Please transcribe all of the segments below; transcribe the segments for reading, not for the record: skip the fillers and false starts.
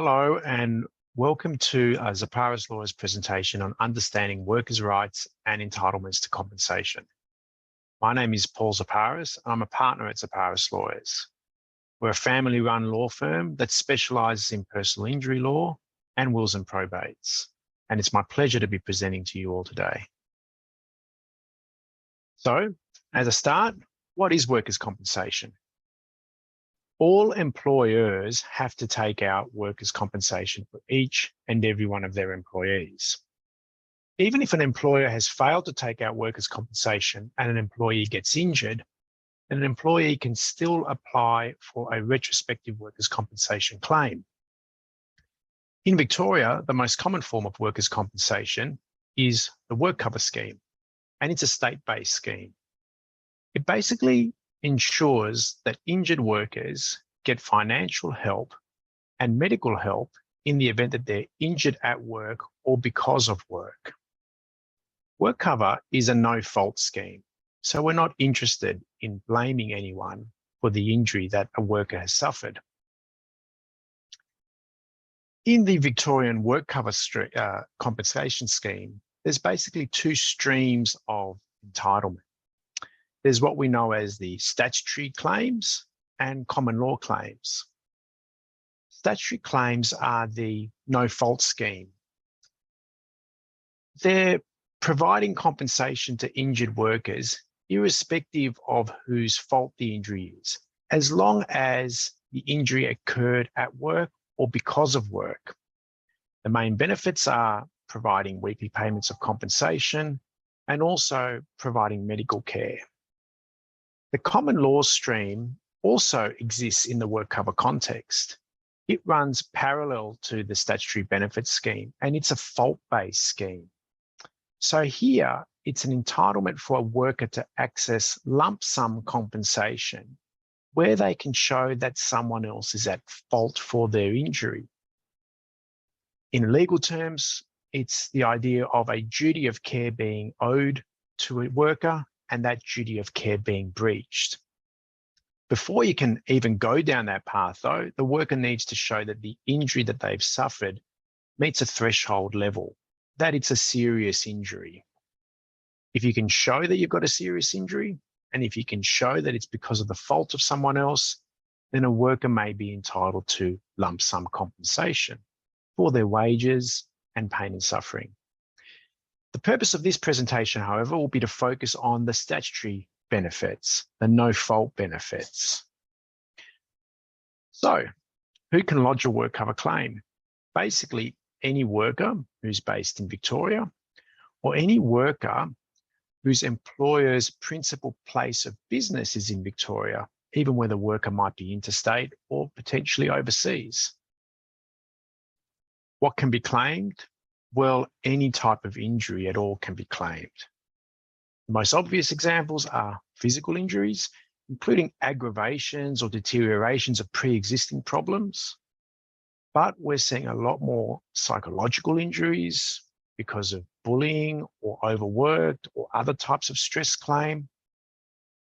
Hello and welcome to Zaparas Lawyers presentation on understanding workers' rights and entitlements to compensation. My name is Paul Zaparas. I'm a partner at Zaparas Lawyers. We're a family-run law firm that specialises in personal injury law and wills and probates. And it's my pleasure to be presenting to you all today. So, as a start, what is workers' compensation? All employers have to take out workers' compensation for each and every one of their employees. Even if an employer has failed to take out workers' compensation and an employee gets injured, then an employee can still apply for a retrospective workers' compensation claim. In Victoria, the most common form of workers' compensation is the WorkCover scheme, and it's a state-based scheme. It basically ensures that injured workers get financial help and medical help in the event that they're injured at work or because of work. WorkCover is a no-fault scheme, so we're not interested in blaming anyone for the injury that a worker has suffered. In the Victorian WorkCover compensation scheme, there's basically two streams of entitlement. There's what we know as the statutory claims and common law claims. Statutory claims are the no-fault scheme. They're providing compensation to injured workers irrespective of whose fault the injury is, as long as the injury occurred at work or because of work. The main benefits are providing weekly payments of compensation and also providing medical care. The common law stream also exists in the WorkCover context. It runs parallel to the statutory benefits scheme, and it's a fault-based scheme. So here, it's an entitlement for a worker to access lump sum compensation where they can show that someone else is at fault for their injury. In legal terms, it's the idea of a duty of care being owed to a worker and that duty of care being breached. Before you can even go down that path, though, the worker needs to show that the injury that they've suffered meets a threshold level, that it's a serious injury. If you can show that you've got a serious injury, and if you can show that it's because of the fault of someone else, then a worker may be entitled to lump sum compensation for their wages and pain and suffering. The purpose of this presentation, however, will be to focus on the statutory benefits, the no-fault benefits. So, who can lodge a WorkCover claim? Basically, any worker who's based in Victoria or any worker whose employer's principal place of business is in Victoria, even where the worker might be interstate or potentially overseas. What can be claimed? Well, any type of injury at all can be claimed. The most obvious examples are physical injuries, including aggravations or deteriorations of pre-existing problems. But we're seeing a lot more psychological injuries because of bullying or overworked or other types of stress claim.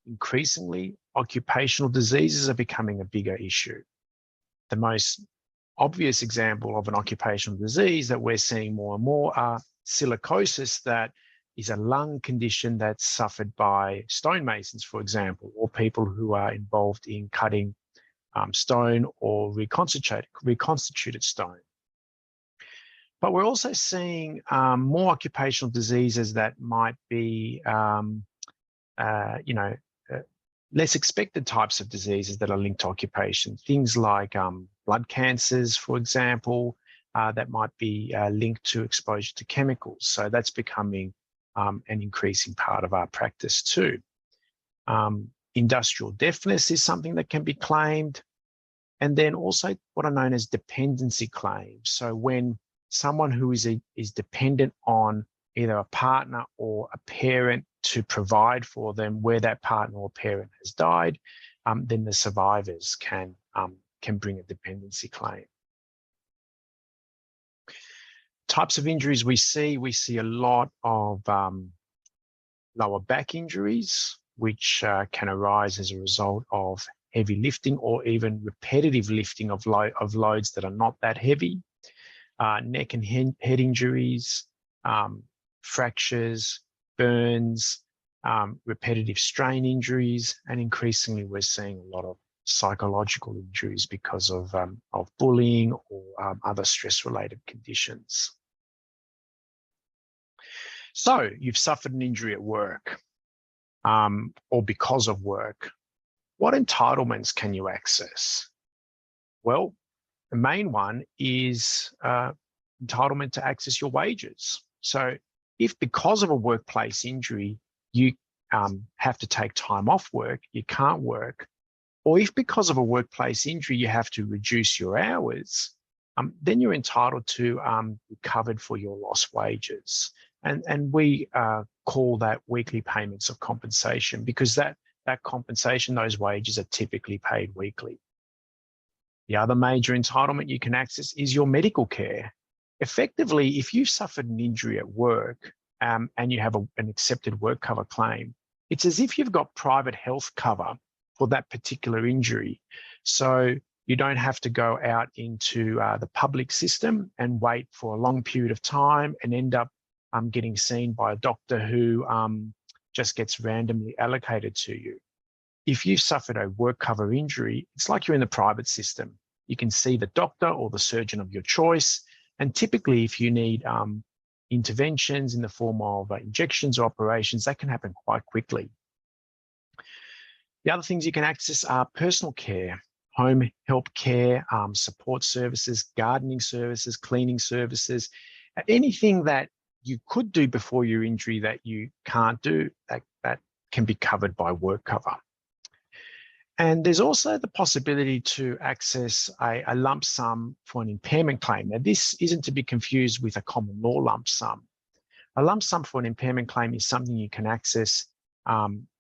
Increasingly, occupational diseases are becoming a bigger issue. The most obvious example of an occupational disease that we're seeing more and more are silicosis, that is a lung condition that's suffered by stonemasons, for example, or people who are involved in cutting stone or reconstituted stone. But we're also seeing more occupational diseases that might be, less expected types of diseases that are linked to occupation. Things like blood cancers, for example, that might be linked to exposure to chemicals. So that's becoming an increasing part of our practice too. Industrial deafness is something that can be claimed. And then also what are known as dependency claims. So when someone who is dependent on either a partner or a parent to provide for them, where that partner or parent has died, then the survivors can bring a dependency claim. Types of injuries we see a lot of lower back injuries, which can arise as a result of heavy lifting or even repetitive lifting of loads that are not that heavy, neck and head injuries, fractures, burns, repetitive strain injuries, and increasingly we're seeing a lot of psychological injuries because of bullying or other stress-related conditions. So you've suffered an injury at work or because of work. What entitlements can you access? Well, the main one is entitlement to access your wages. So if because of a workplace injury, you have to take time off work, you can't work, or if because of a workplace injury, you have to reduce your hours, then you're entitled to be covered for your lost wages. And we call that weekly payments of compensation, because that compensation, those wages are typically paid weekly. The other major entitlement you can access is your medical care. Effectively, if you've suffered an injury at work and you have an accepted WorkCover claim, it's as if you've got private health cover for that particular injury. So you don't have to go out into the public system and wait for a long period of time and end up getting seen by a doctor who just gets randomly allocated to you. If you've suffered a WorkCover injury, it's like you're in the private system. You can see the doctor or the surgeon of your choice. And typically, if you need interventions in the form of injections or operations, that can happen quite quickly. The other things you can access are personal care, home help care, support services, gardening services, cleaning services, anything that you could do before your injury that you can't do, that can be covered by WorkCover. And there's also the possibility to access a lump sum for an impairment claim. Now, this isn't to be confused with a common law lump sum. A lump sum for an impairment claim is something you can access.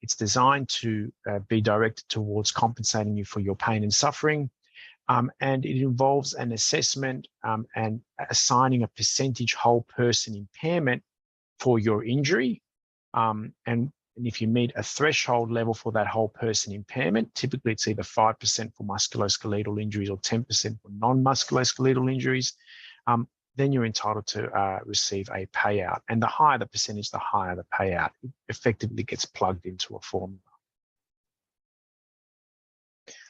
It's designed to be directed towards compensating you for your pain and suffering. And it involves an assessment and assigning a percentage whole person impairment for your injury. And if you meet a threshold level for that whole person impairment, typically it's either 5% for musculoskeletal injuries or 10% for non-musculoskeletal injuries, then you're entitled to receive a payout. And the higher the percentage, the higher the payout. It effectively gets plugged into a formula.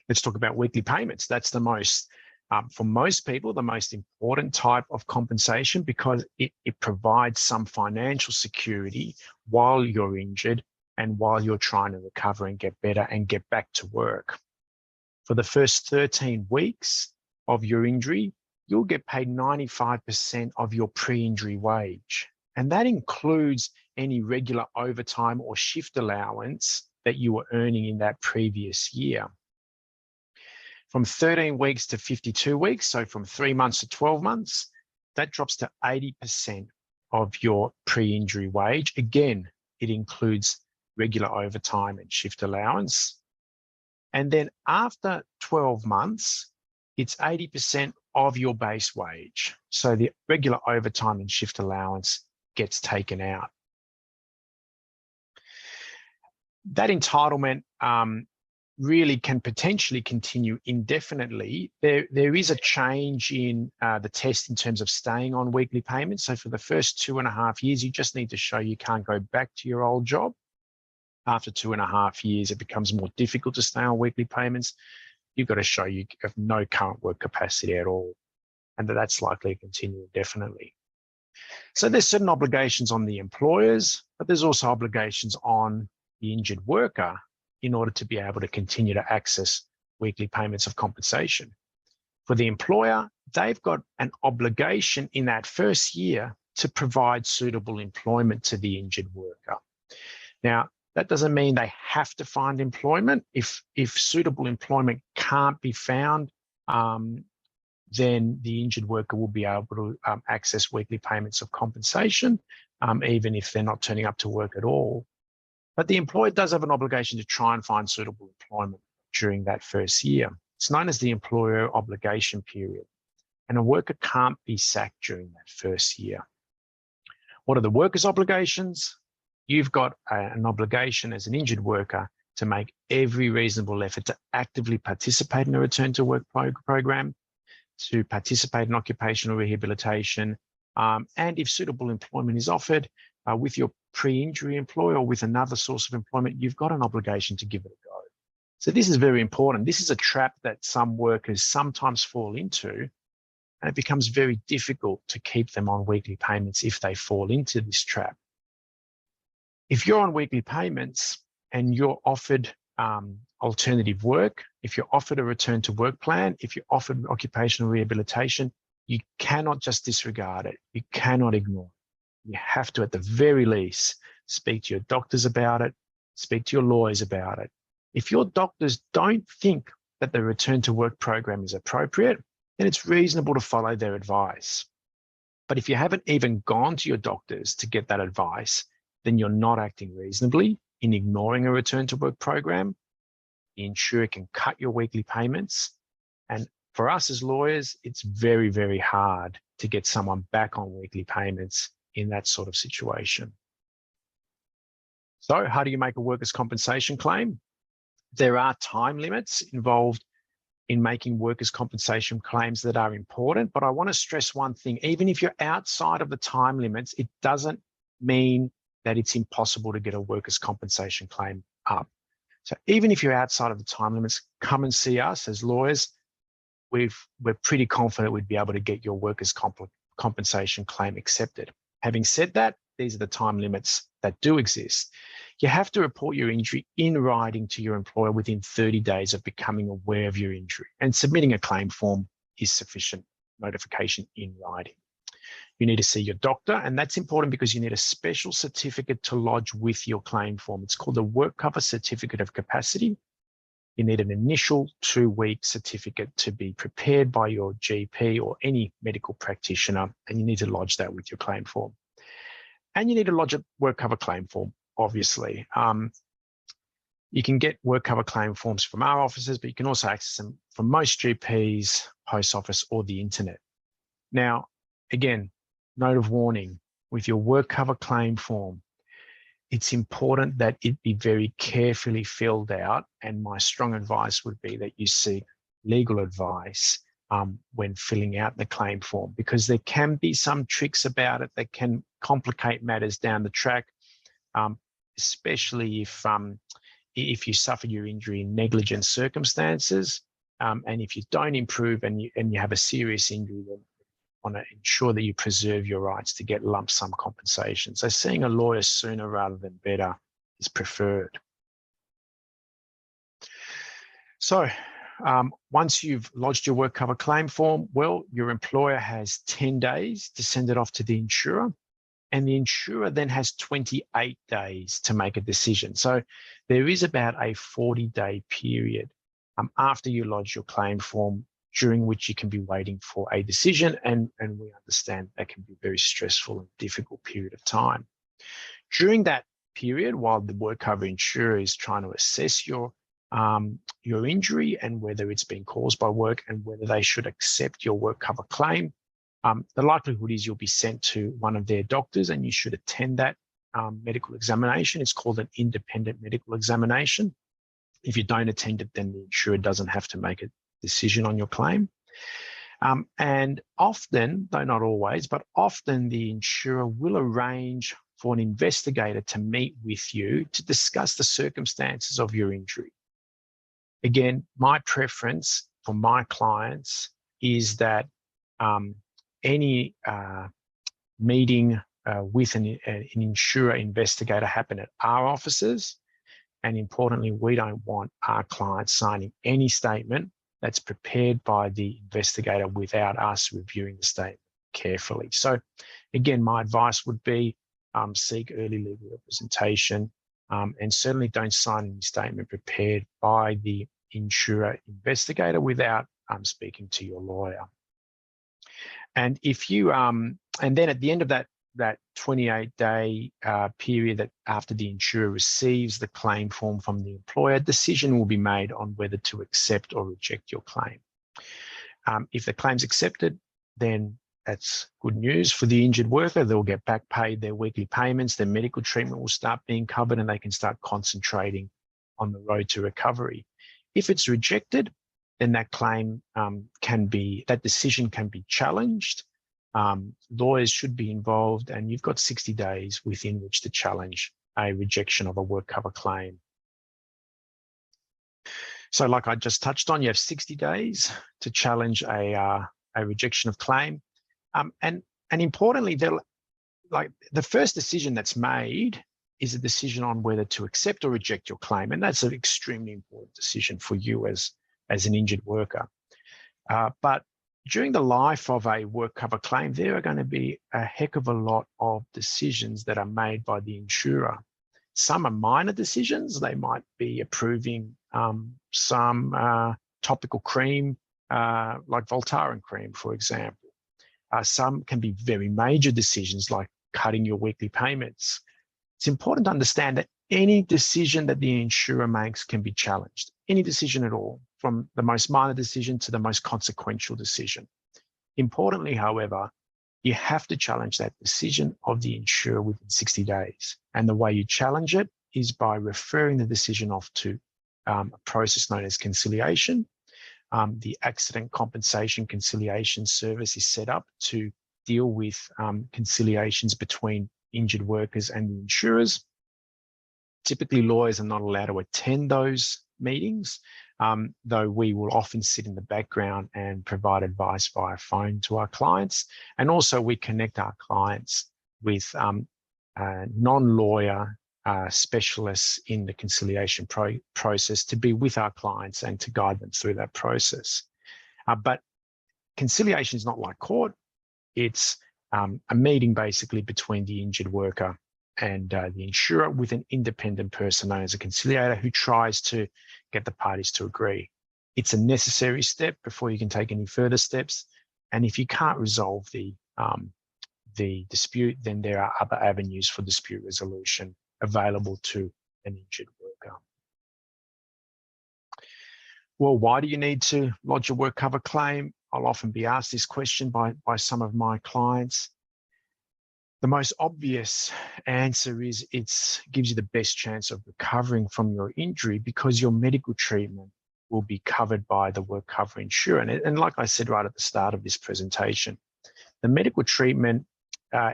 Let's talk about weekly payments. That's the most, for most people, the most important type of compensation, because it provides some financial security while you're injured and while you're trying to recover and get better and get back to work. For the first 13 weeks of your injury, you'll get paid 95% of your pre-injury wage. And that includes any regular overtime or shift allowance that you were earning in that previous year. From 13 weeks to 52 weeks, so from 3 months to 12 months, that drops to 80% of your pre-injury wage. Again, it includes regular overtime and shift allowance. And then after 12 months, it's 80% of your base wage. So the regular overtime and shift allowance gets taken out. That entitlement really can potentially continue indefinitely. There is a change in the test in terms of staying on weekly payments. So for the first 2.5 years, you just need to show you can't go back to your old job. After 2.5 years, it becomes more difficult to stay on weekly payments. You've got to show you have no current work capacity at all, and that's likely to continue indefinitely. So there's certain obligations on the employers, but there's also obligations on the injured worker in order to be able to continue to access weekly payments of compensation. For the employer, they've got an obligation in that first year to provide suitable employment to the injured worker. Now, that doesn't mean they have to find employment. If suitable employment can't be found, then the injured worker will be able to access weekly payments of compensation, even if they're not turning up to work at all. But the employer does have an obligation to try and find suitable employment during that first year. It's known as the employer obligation period, and a worker can't be sacked during that first year. What are the worker's obligations? You've got an obligation as an injured worker to make every reasonable effort to actively participate in a return to work program, to participate in occupational rehabilitation, and if suitable employment is offered with your pre-injury employer or with another source of employment, you've got an obligation to give it a go. So this is very important. This is a trap that some workers sometimes fall into, and it becomes very difficult to keep them on weekly payments if they fall into this trap. If you're on weekly payments and you're offered alternative work, if you're offered a return to work plan, if you're offered occupational rehabilitation, you cannot just disregard it. You cannot ignore it. You have to, at the very least, speak to your doctors about it, speak to your lawyers about it. If your doctors don't think that the return to work program is appropriate, then it's reasonable to follow their advice. But if you haven't even gone to your doctors to get that advice, then you're not acting reasonably in ignoring a return to work program. The insurer can cut your weekly payments. And for us as lawyers, it's very, very hard to get someone back on weekly payments in that sort of situation. So how do you make a workers' compensation claim? There are time limits involved in making workers' compensation claims that are important, but I want to stress one thing. Even if you're outside of the time limits, it doesn't mean that it's impossible to get a workers' compensation claim up. So even if you're outside of the time limits, come and see us as lawyers. We're pretty confident we'd be able to get your workers' compensation claim accepted. Having said that, these are the time limits that do exist. You have to report your injury in writing to your employer within 30 days of becoming aware of your injury, and submitting a claim form is sufficient notification in writing. You need to see your doctor, and that's important because you need a special certificate to lodge with your claim form. It's called the WorkCover Certificate of Capacity. You need an initial 2-week certificate to be prepared by your GP or any medical practitioner, and you need to lodge that with your claim form. And you need to lodge a WorkCover claim form, obviously. You can get WorkCover claim forms from our offices, but you can also access them from most GPs, post office, or the internet. Now, again, note of warning, with your WorkCover claim form, it's important that it be very carefully filled out, and my strong advice would be that you seek legal advice when filling out the claim form, because there can be some tricks about it that can complicate matters down the track, especially if you suffer your injury in negligent circumstances, and if you don't improve and you have a serious injury, then want to ensure that you preserve your rights to get lump sum compensation. So seeing a lawyer sooner rather than better is preferred. So once you've lodged your WorkCover claim form, well, your employer has 10 days to send it off to the insurer, and the insurer then has 28 days to make a decision. So there is about a 40-day period after you lodge your claim form, during which you can be waiting for a decision, and we understand that can be a very stressful and difficult period of time. During that period, while the WorkCover insurer is trying to assess your injury and whether it's been caused by work and whether they should accept your WorkCover claim, the likelihood is you'll be sent to one of their doctors, and you should attend that medical examination. It's called an independent medical examination. If you don't attend it, then the insurer doesn't have to make a decision on your claim. And often, though not always, but often the insurer will arrange for an investigator to meet with you to discuss the circumstances of your injury. Again, my preference for my clients is that any meeting with an insurer investigator happen at our offices. And importantly, we don't want our clients signing any statement that's prepared by the investigator without us reviewing the statement carefully. So again, my advice would be seek early legal representation, and certainly don't sign any statement prepared by the insurer investigator without speaking to your lawyer. And if you and then at the end of that 28-day period, that after the insurer receives the claim form from the employer, a decision will be made on whether to accept or reject your claim. If the claim's accepted, then that's good news for the injured worker. They'll get back paid their weekly payments, their medical treatment will start being covered, and they can start concentrating on the road to recovery. If it's rejected, then that claim that decision can be challenged. Lawyers should be involved, and you've got 60 days within which to challenge a rejection of a WorkCover claim. So like I just touched on, you have 60 days to challenge a rejection of claim. And importantly, the first decision that's made is a decision on whether to accept or reject your claim. And that's an extremely important decision for you as an injured worker. But during the life of a WorkCover claim, there are going to be a heck of a lot of decisions that are made by the insurer. Some are minor decisions. They might be approving some topical cream, like Voltaren cream, for example. Some can be very major decisions, like cutting your weekly payments. It's important to understand that any decision that the insurer makes can be challenged, any decision at all, from the most minor decision to the most consequential decision. Importantly, however, you have to challenge that decision of the insurer within 60 days. And the way you challenge it is by referring the decision off to a process known as conciliation. The Accident Compensation Conciliation Service is set up to deal with conciliations between injured workers and the insurers. Typically, lawyers are not allowed to attend those meetings, though we will often sit in the background and provide advice via phone to our clients. And also we connect our clients with non-lawyer specialists in the conciliation process to be with our clients and to guide them through that process. But conciliation is not like court. It's a meeting basically between the injured worker and the insurer with an independent person known as a conciliator who tries to get the parties to agree. It's a necessary step before you can take any further steps. And if you can't resolve the dispute, then there are other avenues for dispute resolution available to an injured worker. Well, why do you need to lodge a WorkCover claim? I'll often be asked this question by some of my clients. The most obvious answer is it gives you the best chance of recovering from your injury because your medical treatment will be covered by the WorkCover insurer. And like I said right at the start of this presentation, the medical treatment,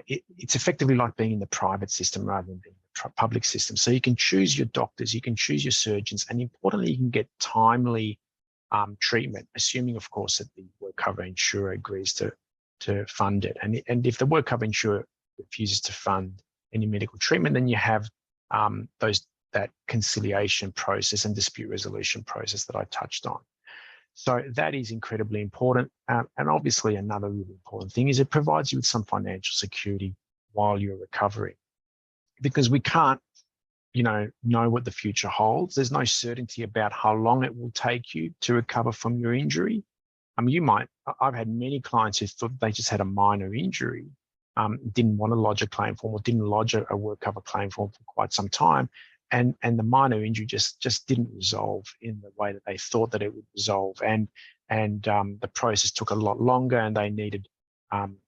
it's effectively like being in the private system rather than being in the public system. So you can choose your doctors, you can choose your surgeons, and importantly, you can get timely treatment, assuming, of course, that the WorkCover insurer agrees to fund it. And if the WorkCover insurer refuses to fund any medical treatment, then you have that conciliation process and dispute resolution process that I touched on. So that is incredibly important. And obviously another really important thing is it provides you with some financial security while you're recovering, because we can't, know what the future holds. There's no certainty about how long it will take you to recover from your injury. I've had many clients who thought they just had a minor injury, didn't want to lodge a claim form or didn't lodge a WorkCover claim form for quite some time. And the minor injury just didn't resolve in the way that they thought that it would resolve. And the process took a lot longer, and they needed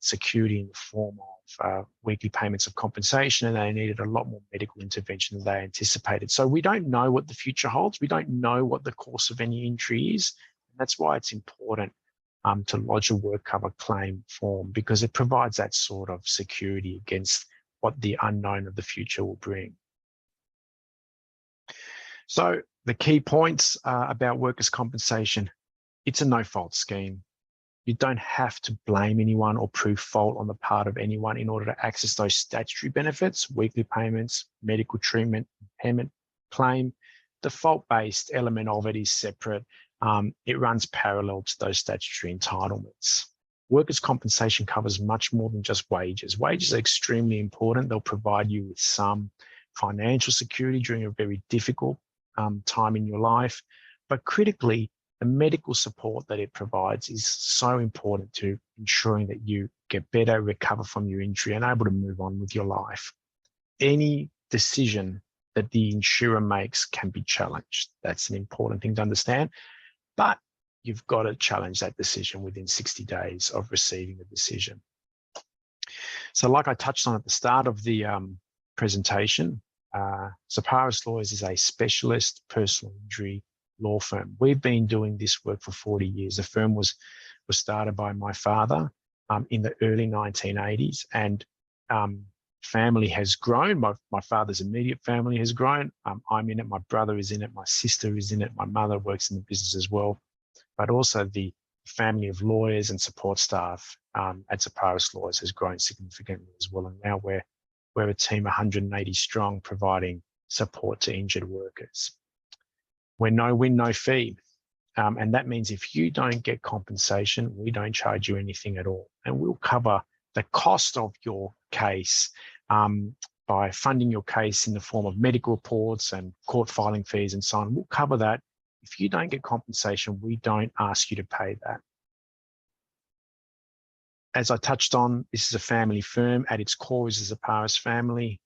security in the form of weekly payments of compensation, and they needed a lot more medical intervention than they anticipated. So we don't know what the future holds. We don't know what the course of any injury is. And that's why it's important to lodge a WorkCover claim form, because it provides that sort of security against what the unknown of the future will bring. So the key points about workers' compensation: it's a no-fault scheme. You don't have to blame anyone or prove fault on the part of anyone in order to access those statutory benefits, weekly payments, medical treatment, impairment claim. The fault-based element of it is separate. It runs parallel to those statutory entitlements. Workers' compensation covers much more than just wages. Wages are extremely important. They'll provide you with some financial security during a very difficult time in your life. But critically, the medical support that it provides is so important to ensuring that you get better, recover from your injury, and able to move on with your life. Any decision that the insurer makes can be challenged. That's an important thing to understand. But you've got to challenge that decision within 60 days of receiving the decision. So like I touched on at the start of the presentation, Zaparas Lawyers is a specialist personal injury law firm. We've been doing this work for 40 years. The firm was started by my father in the early 1980s, and family has grown. My father's immediate family has grown. I'm in it. My brother is in it. My sister is in it. My mother works in the business as well. But also the family of lawyers and support staff at Zaparas Lawyers has grown significantly as well. And now we're a team 180 strong, providing support to injured workers. We're no win, no fee. And that means if you don't get compensation, we don't charge you anything at all. And we'll cover the cost of your case by funding your case in the form of medical reports and court filing fees and so on. We'll cover that. If you don't get compensation, we don't ask you to pay that. As I touched on, this is a family firm. At its core is the Zaparas family.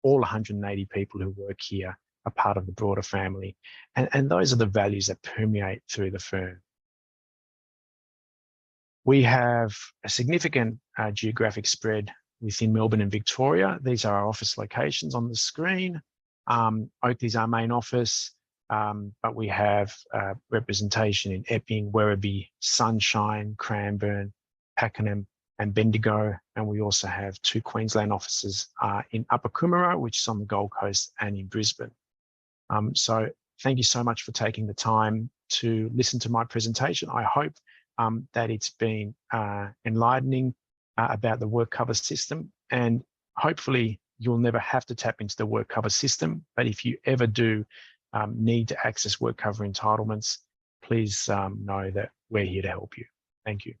All 180 people who work here are part of the broader family. And those are the values that permeate through the firm. We have a significant geographic spread within Melbourne and Victoria. These are our office locations on the screen. Oakleigh is our main office, but we have representation in Epping, Werribee, Sunshine, Cranbourne, Pakenham, and Bendigo. And we also have 2 Queensland offices in Upper Coomera, which is on the Gold Coast, and in Brisbane. So thank you so much for taking the time to listen to my presentation. I hope that it's been enlightening about the WorkCover system, and hopefully you'll never have to tap into the WorkCover system. But if you ever do need to access WorkCover entitlements, please know that we're here to help you. Thank you.